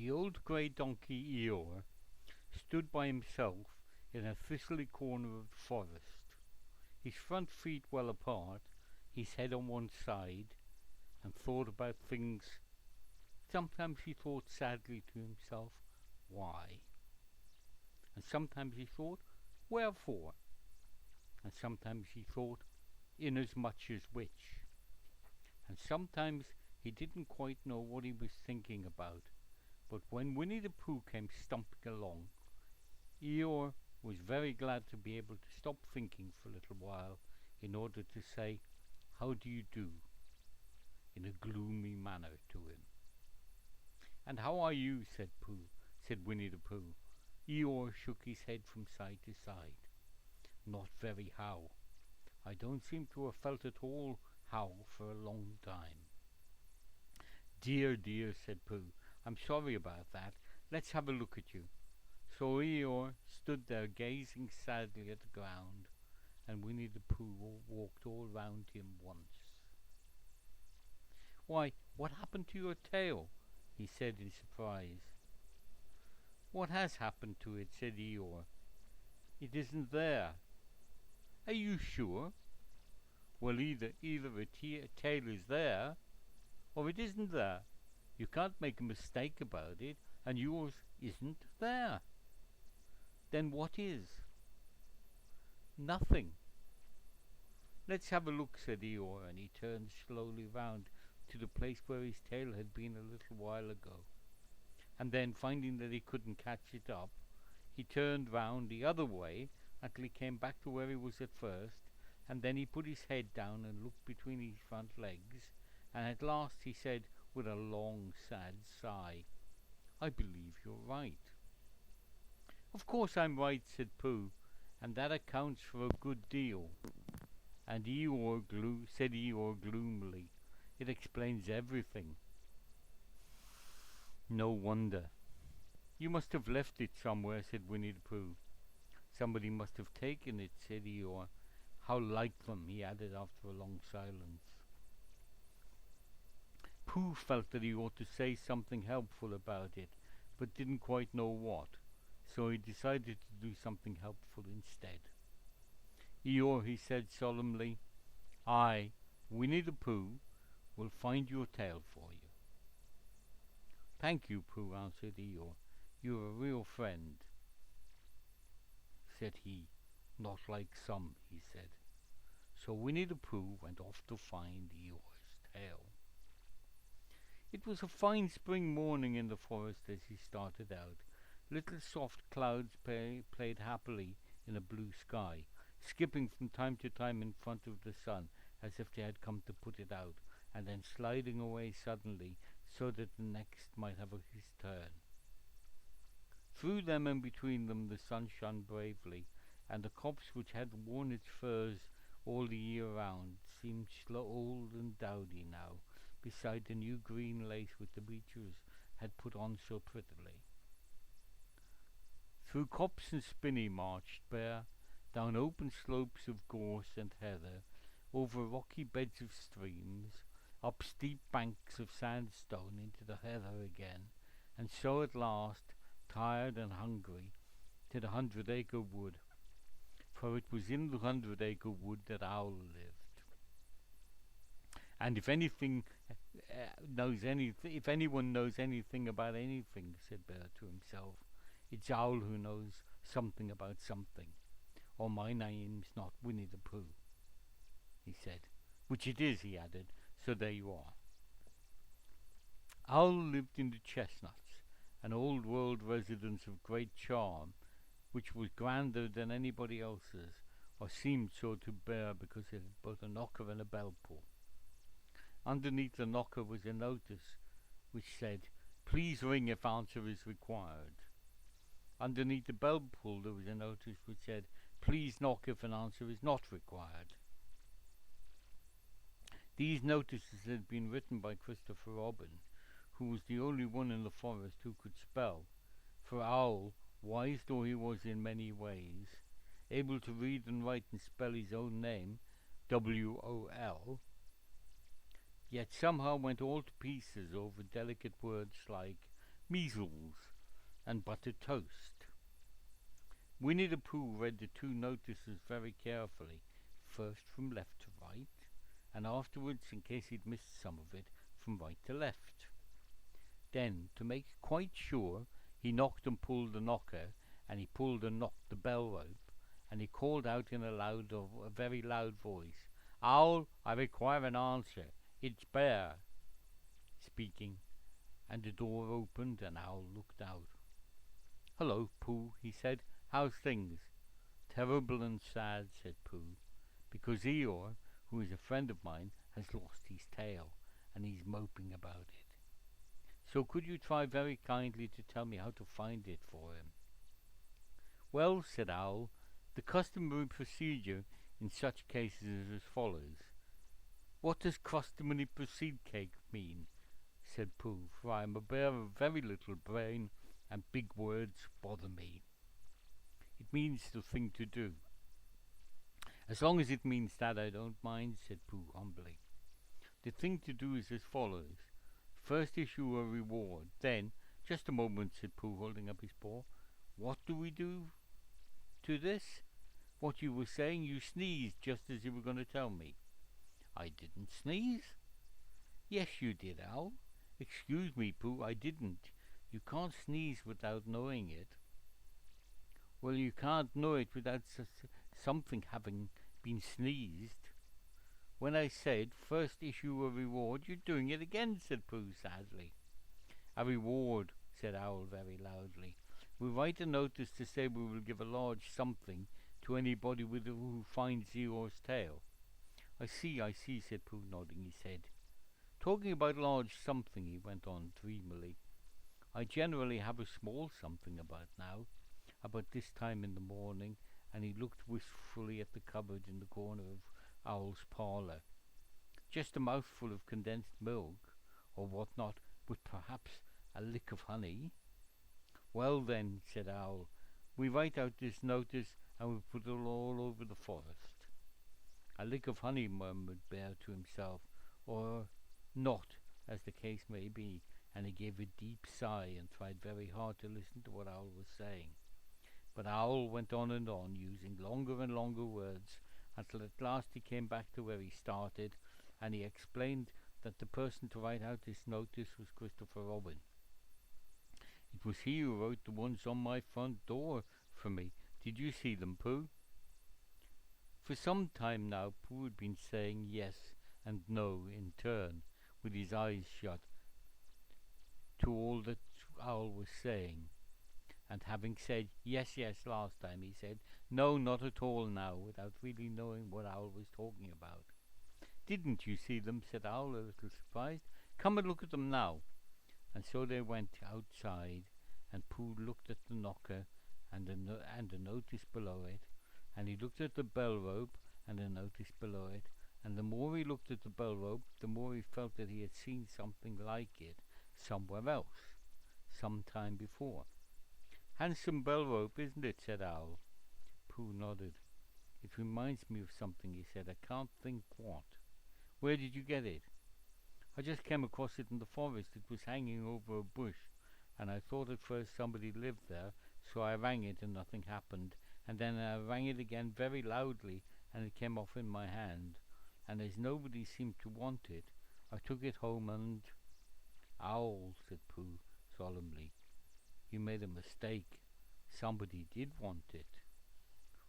The old grey donkey Eeyore stood by himself in a thistly corner of the forest, his front feet well apart, his head on one side, and thought about things. Sometimes he thought sadly to himself, why? And sometimes he thought, wherefore? And sometimes he thought, inasmuch as which? And sometimes he didn't quite know what he was thinking about. But when Winnie the Pooh came stumping along, Eeyore was very glad to be able to stop thinking for a little while in order to say, how do you do, in a gloomy manner to him. And how are you, said Winnie the Pooh. Eeyore shook his head from side to side. Not very how. I don't seem to have felt at all how for a long time. Dear, dear, said Pooh, I'm sorry about that. Let's have a look at you. So Eeyore stood there gazing sadly at the ground, and Winnie the Pooh walked all round him once. Why, what happened to your tail? He said in surprise. What has happened to it? Said Eeyore. It isn't there. Are you sure? Well, either a tail is there, or it isn't there. You can't make a mistake about it, and yours isn't there. Then what is? Nothing. Let's have a look, said Eeyore, and he turned slowly round to the place where his tail had been a little while ago. And then, finding that he couldn't catch it up, he turned round the other way until he came back to where he was at first, and then he put his head down and looked between his front legs, and at last he said with a long, sad sigh, I believe you're right. Of course I'm right, said Pooh, and that accounts for a good deal. And said Eeyore gloomily, it explains everything. No wonder. You must have left it somewhere, said Winnie the Pooh. Somebody must have taken it, said Eeyore. How like them, he added after a long silence. Pooh felt that he ought to say something helpful about it, but didn't quite know what, so he decided to do something helpful instead. Eeyore, he said solemnly, I, Winnie the Pooh, will find your tail for you. Thank you, Pooh, answered Eeyore. You're a real friend, said he. Not like some, he said. So Winnie the Pooh went off to find Eeyore's tail. It was a fine spring morning in the forest as he started out. Little soft clouds played happily in a blue sky, skipping from time to time in front of the sun as if they had come to put it out, and then sliding away suddenly so that the next might have his turn. Through them and between them the sun shone bravely, and the copse which had worn its furs all the year round seemed old and dowdy now, beside the new green lace which the bleachers had put on so prettily. Through copse and spinney marched Bear, down open slopes of gorse and heather, over rocky beds of streams, up steep banks of sandstone into the heather again, and so at last, tired and hungry, to the 100-acre wood, for it was in the 100-acre wood that Owl lived. And if anyone knows anything about anything, said Bear to himself, it's Owl who knows something about something. Or my name's not Winnie the Pooh, he said. Which it is, he added, so there you are. Owl lived in the Chestnuts, an old-world residence of great charm, which was grander than anybody else's, or seemed so to Bear because it had both a knocker and a bell pull. Underneath the knocker was a notice which said, Please ring if answer is required. Underneath the bell pull there was a notice which said, Please knock if an answer is not required. These notices had been written by Christopher Robin, who was the only one in the forest who could spell, for Owl, wise though he was in many ways, able to read and write and spell his own name, W-O-L, yet somehow went all to pieces over delicate words like measles, and buttered toast. Winnie the Pooh read the two notices very carefully, first from left to right, and afterwards, in case he'd missed some of it, from right to left. Then, to make quite sure, he knocked and pulled the knocker, and he pulled and knocked the bell rope, and he called out in a very loud voice, "Owl, I require an answer. It's Bear speaking," and the door opened and Owl looked out. "Hello, Pooh," he said. "How's things?" "Terrible and sad," said Pooh, "because Eeyore, who is a friend of mine, has lost his tail, and he's moping about it. So could you try very kindly to tell me how to find it for him?" "Well," said Owl, "the customary procedure in such cases is as follows." "What does customary procedure mean?" said Pooh, "for I am a bear of very little brain, and big words bother me." "It means the thing to do." "As long as it means that, I don't mind," said Pooh humbly. "The thing to do is as follows. First issue a reward, then—" "Just a moment," said Pooh, holding up his paw. "What do we do to this?" "What you were saying. You sneezed just as you were going to tell me." "I didn't sneeze." "Yes, you did, Owl." "Excuse me, Pooh, I didn't. You can't sneeze without knowing it." "Well, you can't know it without something having been sneezed. When I said, first issue a reward, you're doing it again," said Pooh sadly. "A reward," said Owl very loudly. "We write a notice to say we will give a large something to anybody who finds Eeyore's tail." I see," said Pooh, nodding his head. "Talking about large something," he went on dreamily, "I generally have a small something about this time in the morning," and he looked wistfully at the cupboard in the corner of Owl's parlour. "Just a mouthful of condensed milk, or what not, with perhaps a lick of honey." "Well then," said Owl, "we write out this notice, and we put it all over the forest." "A lick of honey," murmured Bear to himself, "or not, as the case may be," and he gave a deep sigh and tried very hard to listen to what Owl was saying. But Owl went on and on, using longer and longer words, until at last he came back to where he started, and he explained that the person to write out this notice was Christopher Robin. "It was he who wrote the ones on my front door for me. Did you see them, Pooh?" For some time now Pooh had been saying yes and no in turn, with his eyes shut, to all that Owl was saying. And having said yes last time, he said no, not at all now, without really knowing what Owl was talking about. "Didn't you see them?" said Owl, a little surprised. "Come and look at them now." And so they went outside, and Pooh looked at the knocker and the notice below it, and he looked at the bell rope and the notice below it, and the more he looked at the bell rope, the more he felt that he had seen something like it somewhere else, some time before. "Handsome bell rope, isn't it?" said Owl. Pooh nodded. "It reminds me of something," he said. "I can't think what." "Where did you get it?" "I just came across it in the forest. It was hanging over a bush, and I thought at first somebody lived there, so I rang it and nothing happened, and then I rang it again very loudly, and it came off in my hand, and as nobody seemed to want it, I took it home and—" "Owl," said Pooh solemnly, "you made a mistake. Somebody did want it."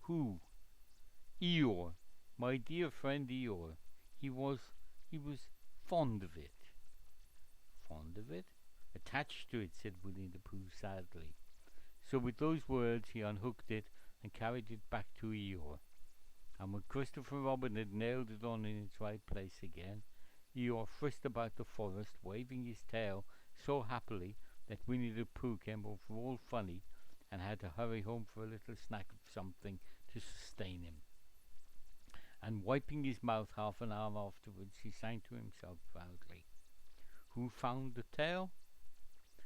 "Who?" "Eeyore, my dear friend Eeyore. He was fond of it." "Fond of it?" "Attached to it," said Winnie the Pooh sadly. So with those words he unhooked it and carried it back to Eeyore. And when Christopher Robin had nailed it on in its right place again, Eeyore frisked about the forest, waving his tail so happily that Winnie the Pooh came over all funny and had to hurry home for a little snack of something to sustain him. And wiping his mouth half an hour afterwards, he sang to himself proudly, "Who found the tail?"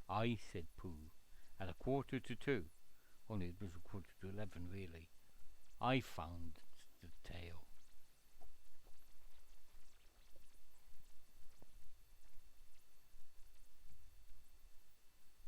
"I," said Pooh, "at 1:45, only it was 1:45 really. I found